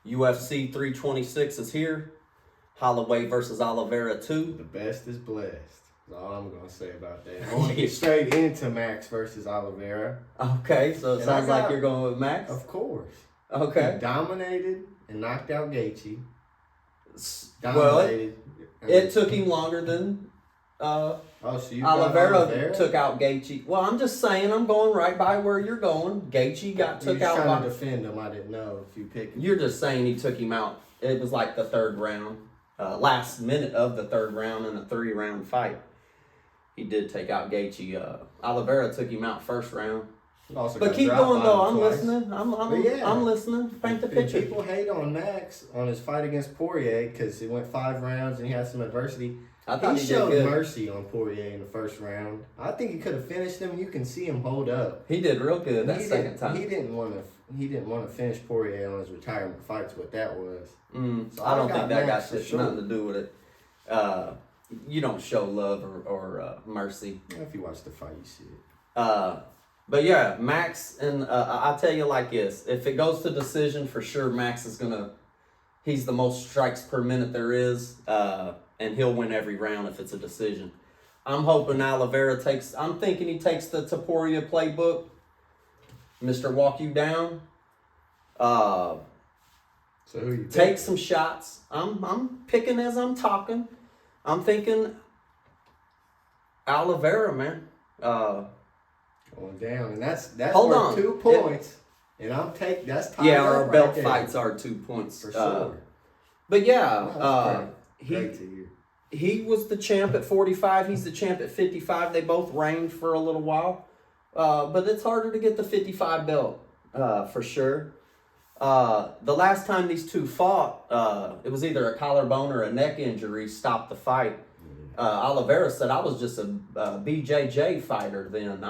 UFC 326 is here. Holloway versus Oliveira 2. The best is blessed. That's all I'm going to say about that. I want to get straight into Max versus Oliveira. Okay, so it sounds like you're going with Max? Of course. Okay. He dominated and knocked out Gaethje. Dominated. Well, it took him longer than Oliveira took out Gaethje. Well, I'm just saying, I'm going right by where you're going. Gaethje took out. You're trying to defend him. I didn't know if you picked him. You're just saying he took him out. It was like the third round, last minute of the third round in a 3-round fight. He did take out Gaethje. Oliveira took him out first round. But keep going though. I'm listening. I'm listening. Paint the picture. People hate on Max on his fight against Poirier because he went 5 rounds and he had some adversity. I thought he showed mercy on Poirier in the first round. I think he could have finished him. You can see him hold up. He did real good that second time. He didn't want to finish Poirier on his retirement fights. What that was. So I don't think that got nothing to do with it. You don't show love or mercy. If you watch the fight, you see it. But yeah, Max, and I'll tell you like this. If it goes to decision, for sure, Max is he's the most strikes per minute there is, and he'll win every round if it's a decision. I'm hoping Oliveira I'm thinking he takes the Topuria playbook. Mr. Walk You Down. So who you take some shots. I'm picking as I'm talking. I'm thinking Oliveira, man. Going down, and that's Hold on. 2 points, and that's tied yeah. Our right belt there. Fights are 2 points for sure. But yeah, great to hear. He was the champ at 45. He's the champ at 55. They both reigned for a little while, but it's harder to get the 55 belt for sure. The last time these two fought, it was either a collarbone or a neck injury stopped the fight. Oliveira said, I was just a BJJ fighter then.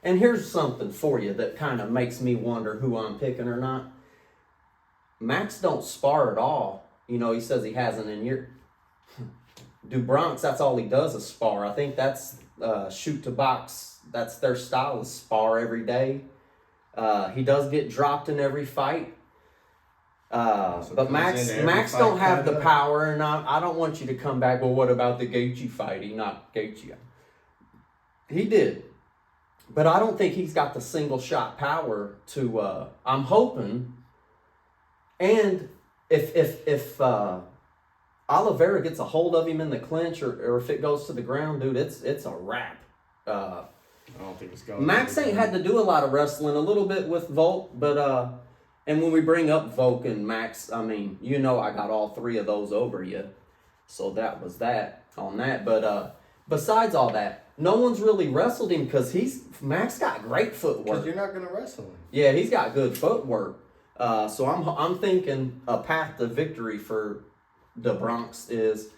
And here's something for you that kind of makes me wonder who I'm picking or not. Max don't spar at all. You know, he says he hasn't in years. DuBronx, that's all he does is spar. I think that's shoot to box. That's their style, is spar every day. He does get dropped in every fight. But Max don't have the power, and I don't want you to come back, well, what about the Gaethje fight? He knocked Gaethje out. He did. But I don't think he's got the single shot power to, I'm hoping, and if Oliveira gets a hold of him in the clinch or if it goes to the ground, dude, it's a wrap. I don't think it's going. Max ain't had to do a lot of wrestling, a little bit with Volk, but and when we bring up Volk and Max, I mean, you know I got all 3 of those over you. So that was that on that. But besides all that, no one's really wrestled him because Max got great footwork. Because you're not going to wrestle him. Yeah, he's got good footwork. So I'm thinking a path to victory for the Bronx is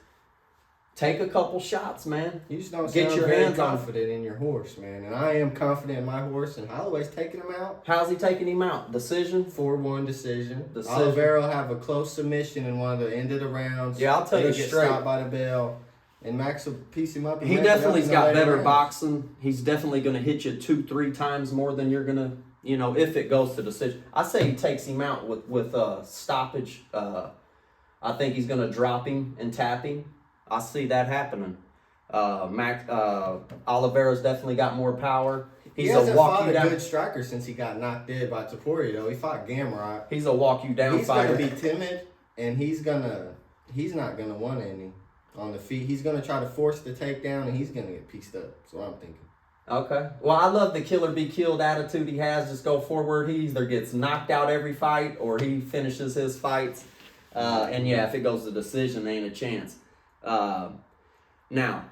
take a couple shots, man. You just don't get sound your very hands confident in your horse, man. And I am confident in my horse, and Holloway's taking him out. How's he taking him out? Decision? 4-1 decision. Oliveira will have a close submission in one of the end of the rounds. Yeah, I'll tell you get straight. Stopped by the bell, and Max will piece him up. He definitely's got better boxing. He's definitely going to hit you 2-3 times more than you're going to, if it goes to decision. I say he takes him out with stoppage. I think he's going to drop him and tap him. I see that happening. Oliveira's definitely got more power. He hasn't fought a good striker since he got knocked dead by Topuria, though. He fought Gamrot. He's a walk you down fighter. He's going to be timid, and he's not going to want any on the feet. He's going to try to force the takedown, and he's going to get pieced up. That's what I'm thinking. Okay. Well, I love the killer be killed attitude he has. Just go forward. He either gets knocked out every fight or he finishes his fights. And yeah, if it goes to decision, there ain't a chance. Now,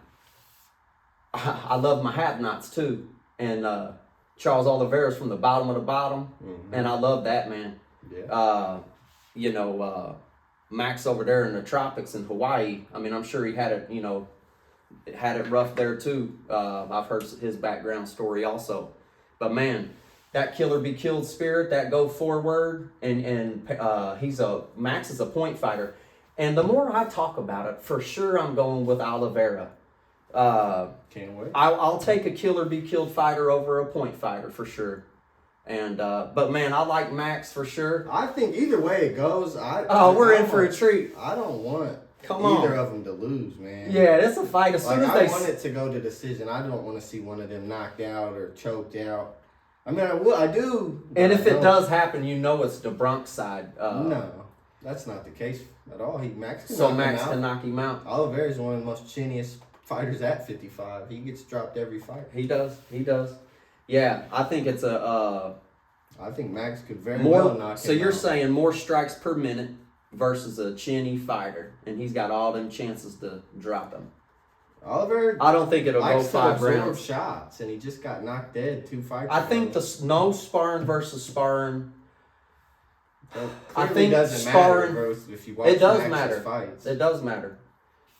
I love my have-nots too. And Charles Oliveira's from the bottom of the bottom. Mm-hmm. And I love that, man. Yeah. Max over there in the tropics in Hawaii, I mean, I'm sure he had it, had it rough there too. I've heard his background story also. But man, that killer be killed spirit, that go forward, and Max is a point fighter. And the more I talk about it, for sure I'm going with Oliveira. Can't wait. I'll take a killer be killed fighter over a point fighter for sure. And but man, I like Max for sure. I think either way it goes, We're in for a treat. I don't want Come either on. of them to lose, man. Yeah, it's a fight. As soon as I want it to go to decision. I don't want to see one of them knocked out or choked out. I mean, I do. And if it does happen, you know it's the Bronx side. No, that's not the case at all. Max can knock him out. Oliveira is one of the most chiniest fighters at 55. He gets dropped every fight. He does. Yeah, I think it's I think Max could very well knock him out. So you're saying more strikes per minute versus a chinny fighter, and he's got all them chances to drop him. Oliver, I don't think it'll go 5 rounds. Shots, and he just got knocked dead 2 fights. I think no sparring versus sparring. I think doesn't sparring. Matter, if you watch It does Max's matter. Fights. It does matter.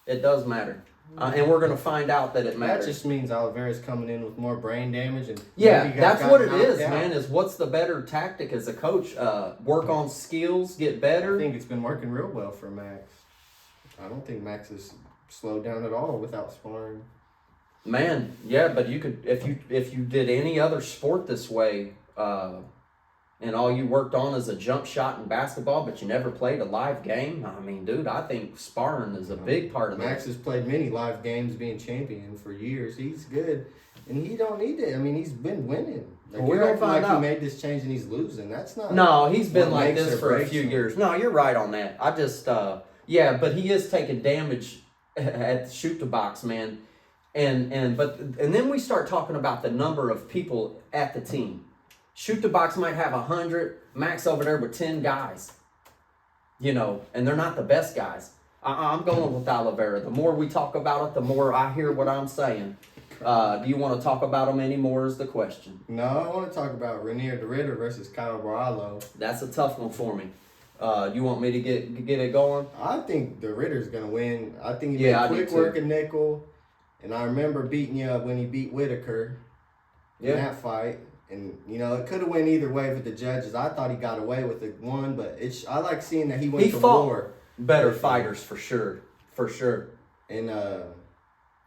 It does matter. And we're gonna find out that it matters. That just means Oliveira's coming in with more brain damage, and that's what it is, man. Is what's the better tactic as a coach? Work on skills, get better. I think it's been working real well for Max. I don't think Max is slowed down at all without sparring. Man, yeah, but you could if you did any other sport this way, and all you worked on is a jump shot in basketball, but you never played a live game. I mean, dude, I think sparring is a big part of Max has played many live games, being champion for years. He's good, and he don't need it. I mean, he's been winning. We're gonna find out. He made this change and he's losing. That's not. No, he's been like this for a few years. No, you're right on that. I just, but he is taking damage at the shoot the box, man. And then we start talking about the number of people at the team. Shoot the box might have 100. Max over there with 10 guys. And they're not the best guys. I'm going with Oliveira. The more we talk about it, the more I hear what I'm saying. Do you want to talk about them anymore is the question. No, I want to talk about Renier de Ridder versus Kyle Borrallo. That's a tough one for me. You want me to get it going? I think the Ritter's going to win. I think he made quick work a nickel. And I remember beating you up when he beat Whitaker in that fight. And, it could have went either way with the judges. I thought he got away with it one, but I like seeing that he went to war. Better fighters for sure. For sure. And,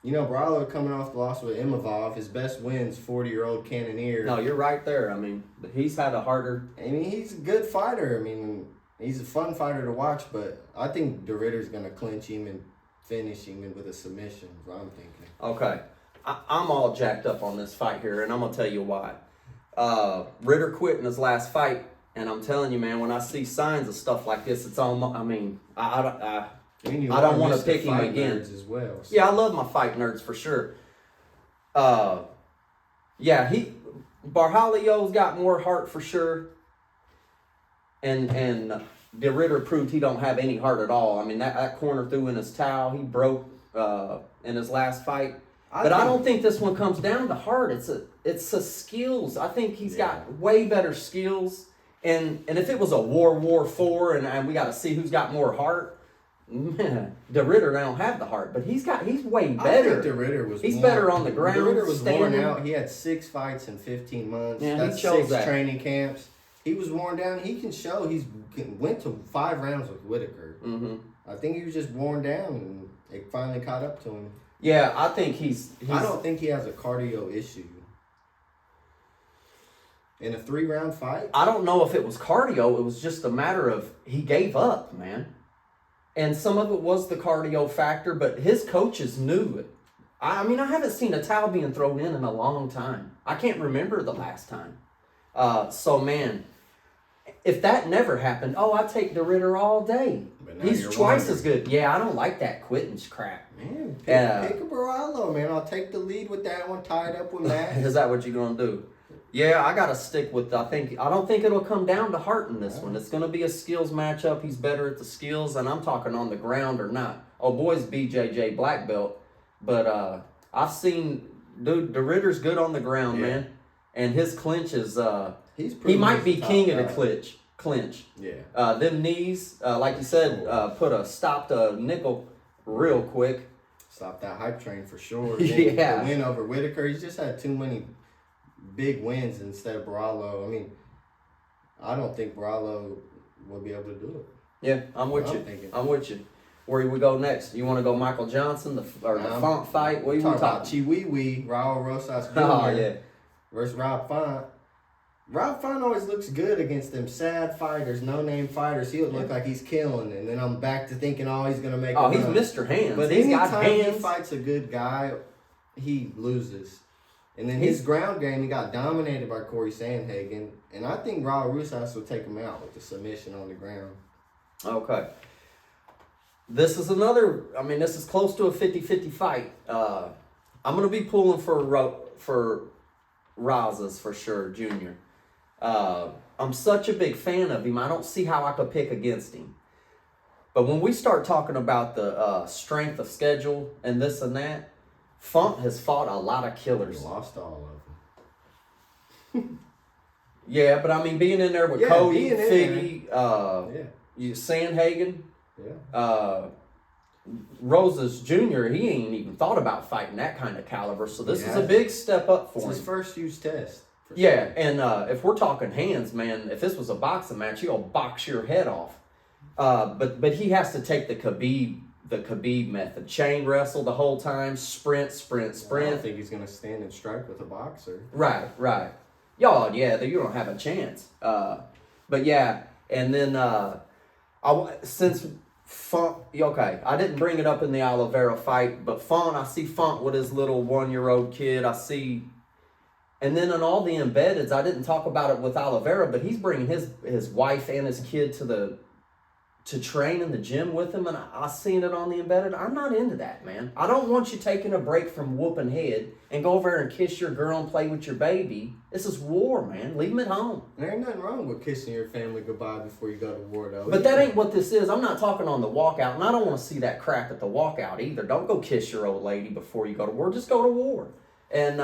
Borrallo coming off the loss with Imavov, his best wins, 40-year-old Cannoneer. No, you're right there. I mean, he's had a harder... I mean, he's a good fighter. I mean, he's a fun fighter to watch, but I think de Ridder's going to clinch him and finish him with a submission, is what I'm thinking. Okay. I'm all jacked up on this fight here, and I'm going to tell you why. Ritter quit in his last fight, and I'm telling you, man, when I see signs of stuff like this, it's almost, I don't want to pick him again. As well, so. Yeah, I love my fight nerds for sure. Borrallo's got more heart for sure, and de Ridder proved he don't have any heart at all. I mean, that corner threw in his towel. He broke in his last fight. I don't think this one comes down to heart. It's a skills. I think he's got way better skills. And if it was a War 4 and we got to see who's got more heart, man, de Ridder don't have the heart, but he's way better. I think de Ridder was. He's better on the ground. De Ridder was worn out. He had 6 fights in 15 months. Yeah, that's 6 training camps. He was worn down. He can show went to 5 rounds with Whitaker. Mm-hmm. I think he was just worn down, and it finally caught up to him. Yeah, I think he's I don't think he has a cardio issue. In a 3-round fight? I don't know if it was cardio. It was just a matter of he gave up, man. And some of it was the cardio factor, but his coaches knew it. I mean, I haven't seen a towel being thrown in a long time. I can't remember the last time. So, man, if that never happened, I take de Ridder all day. He's twice as good. Yeah, I don't like that quitting crap. Man, pick a Borrallo, man. I'll take the lead with that one, tied up with Max. Is that what you're going to do? Yeah, I got to stick with, I don't think it'll come down to heart in this one. It's going to be a skills matchup. He's better at the skills, and I'm talking on the ground or not. Oh, boy's BJJ black belt. But I've seen, dude, de Ridder's good on the ground, man. And his clinch is, he might be king of the clinch. Yeah. Them knees, like you said, put a stop to nickel real quick. Stop that hype train for sure. Yeah. The win over Whitaker, he's just had too many big wins instead of Borrallo. I mean, I don't think Borrallo will be able to do it. Yeah, I'm with you. I'm with you. Where do we go next? You want to go Michael Johnson, the Font fight? What do you want to talk about? Chiwiwi, Raul Rosas Jr. Versus Rob Font. Rob Font always looks good against them sad fighters, no-name fighters. He'll look like he's killing, and then I'm back to thinking, he's going to make he's Mr. Hands. But he's got anytime hands. he fights a good guy, he loses. And then his ground game, he got dominated by Corey Sandhagen. And I think Raul Rosas will take him out with the submission on the ground. Okay. This is this is close to a 50-50 fight. I'm going to be pulling for Rosas for sure, Junior. I'm such a big fan of him. I don't see how I could pick against him. But when we start talking about the strength of schedule and this and that, Font has fought a lot of killers. He lost all of them. Yeah, but being in there with Cody, Figgy, Sandhagen, Rosas Jr., he ain't even thought about fighting that kind of caliber. So this is a big step up for him. It's his first huge test. Yeah, and if we're talking hands, man, if this was a boxing match, he'll box your head off. But he has to take the Khabib method. Chain wrestle the whole time, sprint. I don't think he's going to stand and strike with a boxer. Right. Yeah, you don't have a chance. But yeah, and then since Font, I didn't bring it up in the Oliveira fight, but Font, I see Font with his little 1-year-old kid. And then in all the embeddeds, I didn't talk about it with Oliveira, but he's bringing his wife and his kid to train in the gym with him, and I seen it on the embedded. I'm not into that, man. I don't want you taking a break from whooping head and go over there and kiss your girl and play with your baby. This is war, man. Leave him at home. There ain't nothing wrong with kissing your family goodbye before you go to war, though. But that ain't what this is. I'm not talking on the walkout, and I don't want to see that crap at the walkout either. Don't go kiss your old lady before you go to war. Just go to war. And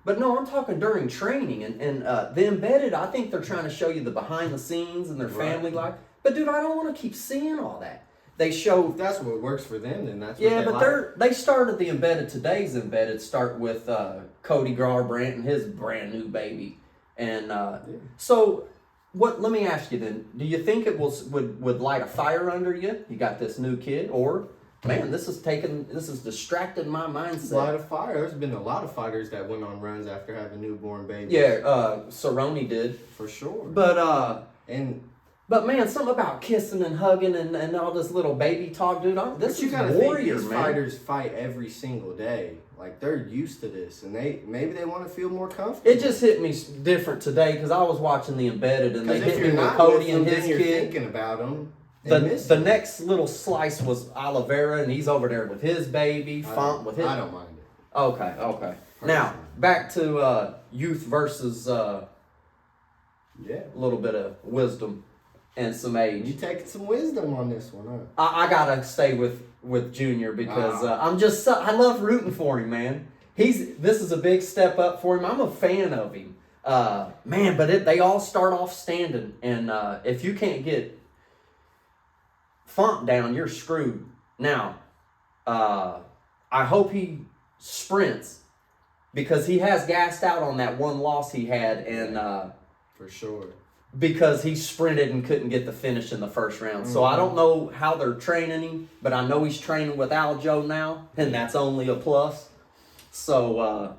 but no, I'm talking during training and the embedded. I think they're trying to show you the behind the scenes and their family life. But dude, I don't want to keep seeing all that. They show if that's what works for them, then that's what they started the embedded. Today's embedded start with Cody Garbrandt and his brand new baby, and so what? Let me ask you then: do you think it would light a fire under you? You got this new kid, or man, this is distracted my mindset. Light a fire. There's been a lot of fighters that went on runs after having newborn babies. Yeah, Cerrone did for sure. But man, something about kissing and hugging and all this little baby talk, dude. This is warrior, these man. Fighters fight every single day. Like they're used to this, and maybe they want to feel more comfortable. It just hit me different today because I was watching the embedded, and they hit me with Cody and his kid. You're thinking about them. The next little slice was Oliveira, and he's over there with his baby. Font with his. I don't mind it. Okay. Personally. Now back to youth versus a little bit of wisdom. And some age. You taking some wisdom on this one, huh? I gotta stay with Junior because I love rooting for him, man. This is a big step up for him. I'm a fan of him, man. But they all start off standing, and if you can't get Font down, you're screwed. Now, I hope he sprints because he has gassed out on that one loss he had, and for sure. Because he sprinted and couldn't get the finish in the first round. So I don't know how they're training him, but I know he's training with Aljo now, and that's only a plus. So,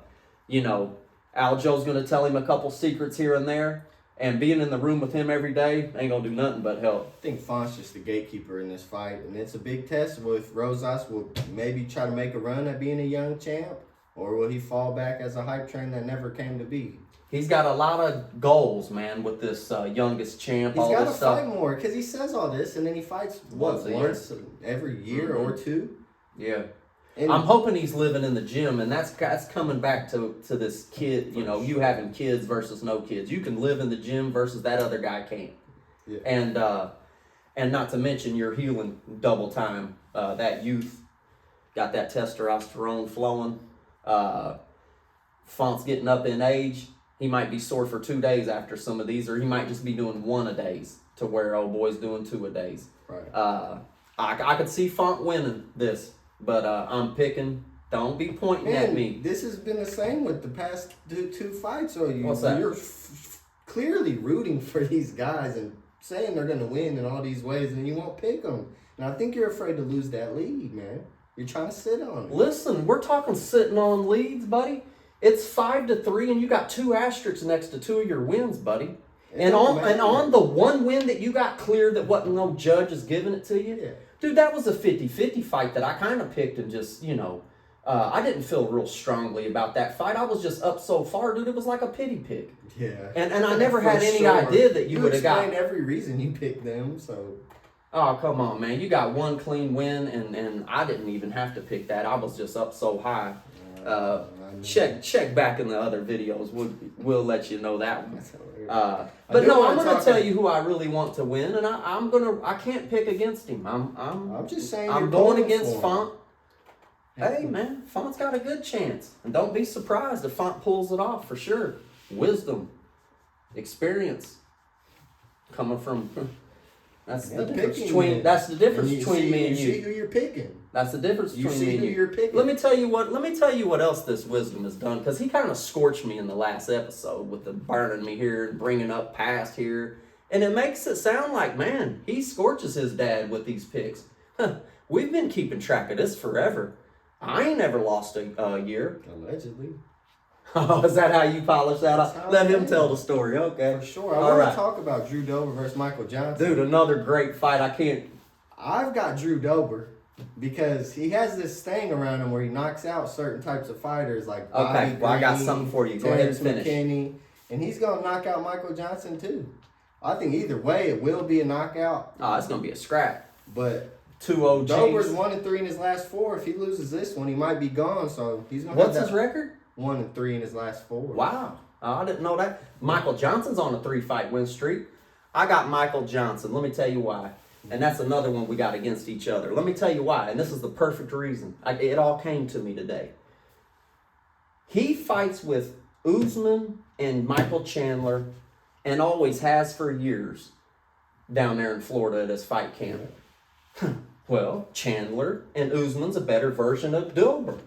Aljo's going to tell him a couple secrets here and there, and being in the room with him every day ain't going to do nothing but help. I think Font's just the gatekeeper in this fight, and it's a big test. If Rosas will maybe try to make a run at being a young champ, or will he fall back as a hype train that never came to be? He's got a lot of goals, man, with this youngest champ. He's got to fight more because he says all this and then he fights once every year or two. Yeah, and I'm hoping he's living in the gym, and that's coming back to this kid. You having kids versus no kids. You can live in the gym versus that other guy can't. Yeah. And not to mention you're healing double time. That youth got that testosterone flowing. Font's getting up in age. He might be sore for 2 days after some of these, or he might just be doing 1 a days to where old boy's doing 2 a days. Right. I could see Font winning this, but I'm picking. Don't be pointing at me. This has been the same with the past two fights. So What's that? You're clearly rooting for these guys and saying they're going to win in all these ways, and you won't pick them. And I think you're afraid to lose that lead, man. You're trying to sit on it. Listen, we're talking sitting on leads, buddy. It's 5-3, and you got 2 asterisks next to 2 of your wins, buddy. And on the one win that you got clear that wasn't no judge is giving it to you, dude, that was a 50-50 fight that I kind of picked and just, I didn't feel real strongly about that fight. I was just up so far, dude. It was like a pity pick. Yeah. And I never had any idea that you would have got. Every reason you picked them, so. Oh, come on, man. You got one clean win, and I didn't even have to pick that. I was just up so high. Check back in the other videos. We'll let you know that one. But no, I'm gonna tell you who I really want to win, and I can't pick against him. I'm just saying. I'm going against Font. Hey man, Font's got a good chance, and don't be surprised if Font pulls it off for sure. Wisdom, experience, coming from. That's the difference between me and you. You see who you're picking. That's the difference between me and you. You see who you're picking. Let me tell you what else this Wisdom has done, because he kind of scorched me in the last episode with the burning me here and bringing up past here, and it makes it sound like, man, he scorches his dad with these picks. We've been keeping track of this forever. I ain't never lost a year. Allegedly. Oh, is that how you polish that off? Let him tell the story, okay? For sure. I want to talk about Drew Dober versus Michael Johnson. Dude, another great fight. I've got Drew Dober because he has this thing around him where he knocks out certain types of fighters like Bobby Green, I got something for you. Go ahead and finish. McKinney, and he's going to knock out Michael Johnson too. I think either way it will be a knockout. Oh, it's going to be a scrap. But 2 OGs. Dober's 1-3 in his last 4. If he loses this one, he might be gone. So he's going to. What's his record? 1-3 in his last 4. Wow. I didn't know that. Michael Johnson's on a 3-fight win streak. I got Michael Johnson. Let me tell you why. And that's another one we got against each other. Let me tell you why. And this is the perfect reason. It all came to me today. He fights with Usman and Michael Chandler, and always has for years down there in Florida at his fight camp. Well, Chandler and Usman's a better version of Dober.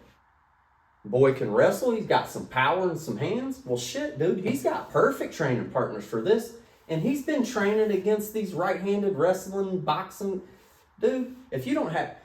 Boy can wrestle. He's got some power and some hands. Well, shit, dude. He's got perfect training partners for this. And he's been training against these right-handed wrestling, boxing. Dude, if you don't have...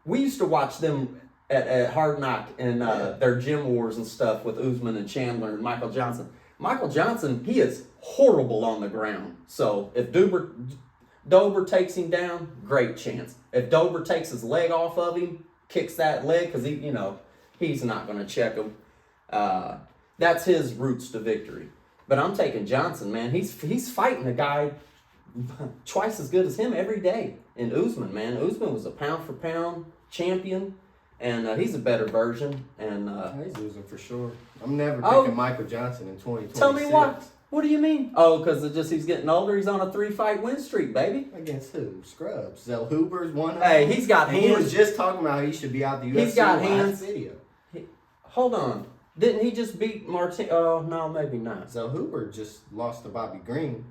We used to watch them at Hard Knock and their gym wars and stuff with Usman and Chandler and Michael Johnson. Michael Johnson, he is horrible on the ground. So if Dober takes him down, great chance. If Dober takes his leg off of him, kicks that leg, because he's not going to check him. That's his roots to victory. But I'm taking Johnson, man. He's fighting a guy twice as good as him every day. And Usman, man. Usman was a pound-for-pound champion, and he's a better version. And he's losing for sure. I'm never picking Michael Johnson in 2026. Tell me what? What do you mean? Oh, because he's getting older. He's on a 3-fight win streak, baby. Against who? Scrubs. Zell Huber's one. Hey, he's got hands. He was just talking about he should be out the UFC. He's got hands. Video. Hold on. Didn't he just beat Martin? Oh, no, maybe not. Zell Huber just lost to Bobby Green.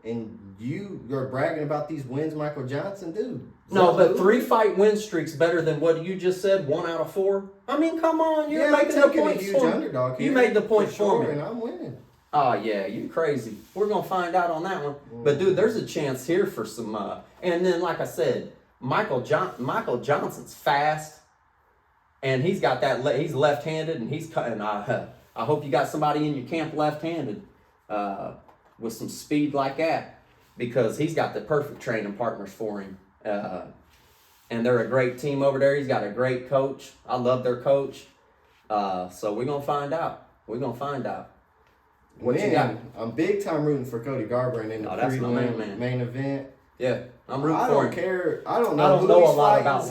And you're bragging about these wins Michael Johnson, dude. No, but 3-fight win streak's better than what you just said, 1 out of 4. I mean, come on. You're making the point for me. You made the point for me. And I'm winning. Oh, yeah, you crazy. We're going to find out on that one. But, dude, there's a chance here for some... and then, like I said, Michael Johnson's fast. And he's got that... he's left-handed, and he's cutting... I hope you got somebody in your camp left-handed with some speed like that, because he's got the perfect training partners for him. And they're a great team over there. He's got a great coach. I love their coach. So we're going to find out. We're going to find out. What you got? I'm big time rooting for Cody Garbrandt in the main event. Yeah, I'm rooting for him. I don't care. I don't know a lot about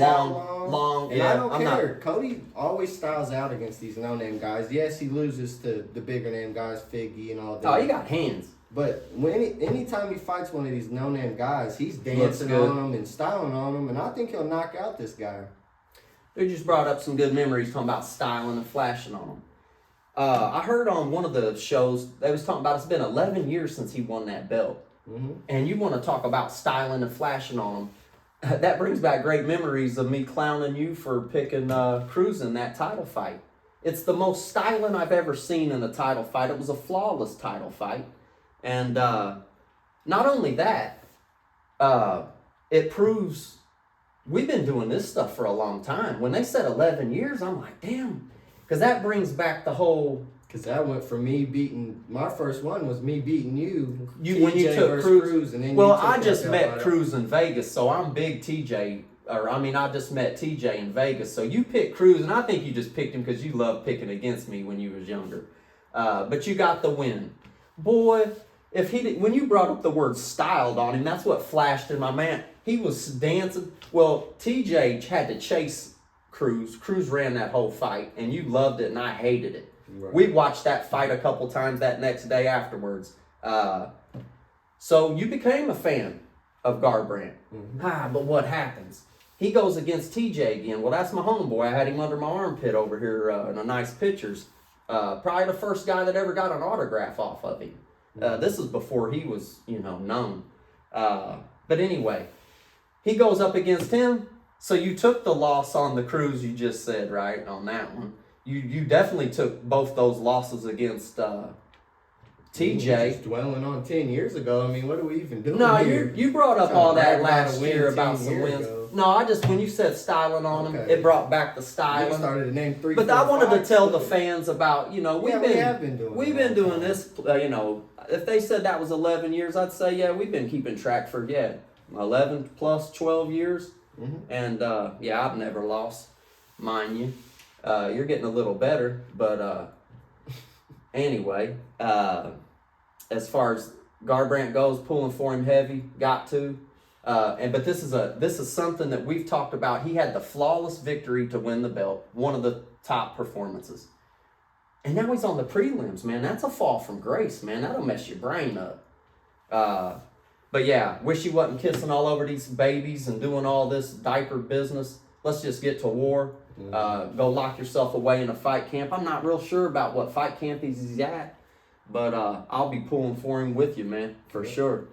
long. And yeah, I don't care. Cody always styles out against these no-name guys. Yes, he loses to the bigger name guys, Figgy and all that. Oh, he got hands. But anytime he fights one of these no-name guys, he's dancing on them and styling on them, and I think he'll knock out this guy. They just brought up some good memories talking about styling and flashing on them. I heard on one of the shows, they was talking about it's been 11 years since he won that belt. Mm-hmm. And you want to talk about styling and flashing on him. That brings back great memories of me clowning you for picking Cruz in that title fight. It's the most styling I've ever seen in a title fight. It was a flawless title fight. And not only that, it proves we've been doing this stuff for a long time. When they said 11 years, I'm like, damn, Because that brings back the whole. Because that went from me beating, my first one was me beating you. When you took Cruz. And then well, I just met Cruz in Vegas, so I'm big TJ. I just met TJ in Vegas. So you picked Cruz, and I think you just picked him because you loved picking against me when you was younger. But you got the win. Boy, if he did, when you brought up the word styled on him, that's what flashed in my mind. He was dancing. Well, TJ had to chase Cruz. Cruz ran that whole fight, and you loved it, and I hated it. Right. We watched that fight a couple times that next day afterwards. So you became a fan of Garbrandt. Mm-hmm. But what happens? He goes against TJ again. Well, that's my homeboy. I had him under my armpit over here in a nice pictures. Probably the first guy that ever got an autograph off of him. This is before he was, known. But anyway, he goes up against him. So you took the loss on the Cruz you just said, right, on that one. You definitely took both those losses against TJ. Just dwelling on 10 years ago. I mean, what are we even doing here? You brought up all that last year about some wins. No, when you said styling on him, it brought back the styling. You started to name 3. But I wanted to tell the fans about, we've been doing this, if they said that was 11 years, I'd say, we've been keeping track for, 11 plus 12 years. Mm-hmm. And, I've never lost, mind you. You're getting a little better, but anyway, as far as Garbrandt goes, pulling for him heavy, got to. But this is something that we've talked about. He had the flawless victory to win the belt, one of the top performances. And now he's on the prelims, man. That's a fall from grace, man. That'll mess your brain up. But wish he wasn't kissing all over these babies and doing all this diaper business. Let's just get to war. Go lock yourself away in a fight camp. I'm not real sure about what fight camp he's at, but I'll be pulling for him with you, man, for sure.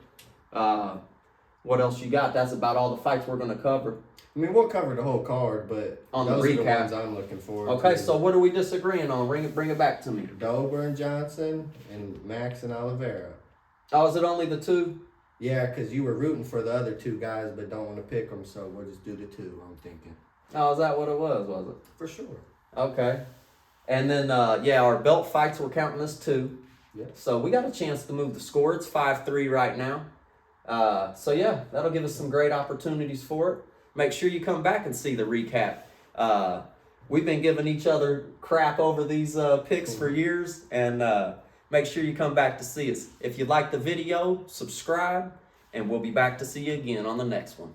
What else you got? That's about all the fights we're going to cover. I mean, we'll cover the whole card, but on those the recap, are the ones I'm looking for. Okay, so what are we disagreeing on? Bring it back to me. Dober and Johnson and Max and Oliveira. Oh, is it only the 2? Yeah, because you were rooting for the other 2 guys, but don't want to pick them, so we'll just do the 2, I'm thinking. Oh, is that what it was it? For sure. Okay. And then, our belt fights, we're counting this 2. Yeah. So we got a chance to move the score. It's 5-3 right now. That'll give us some great opportunities for it. Make sure you come back and see the recap. We've been giving each other crap over these picks for years, and make sure you come back to see us. If you like the video, subscribe, and we'll be back to see you again on the next one.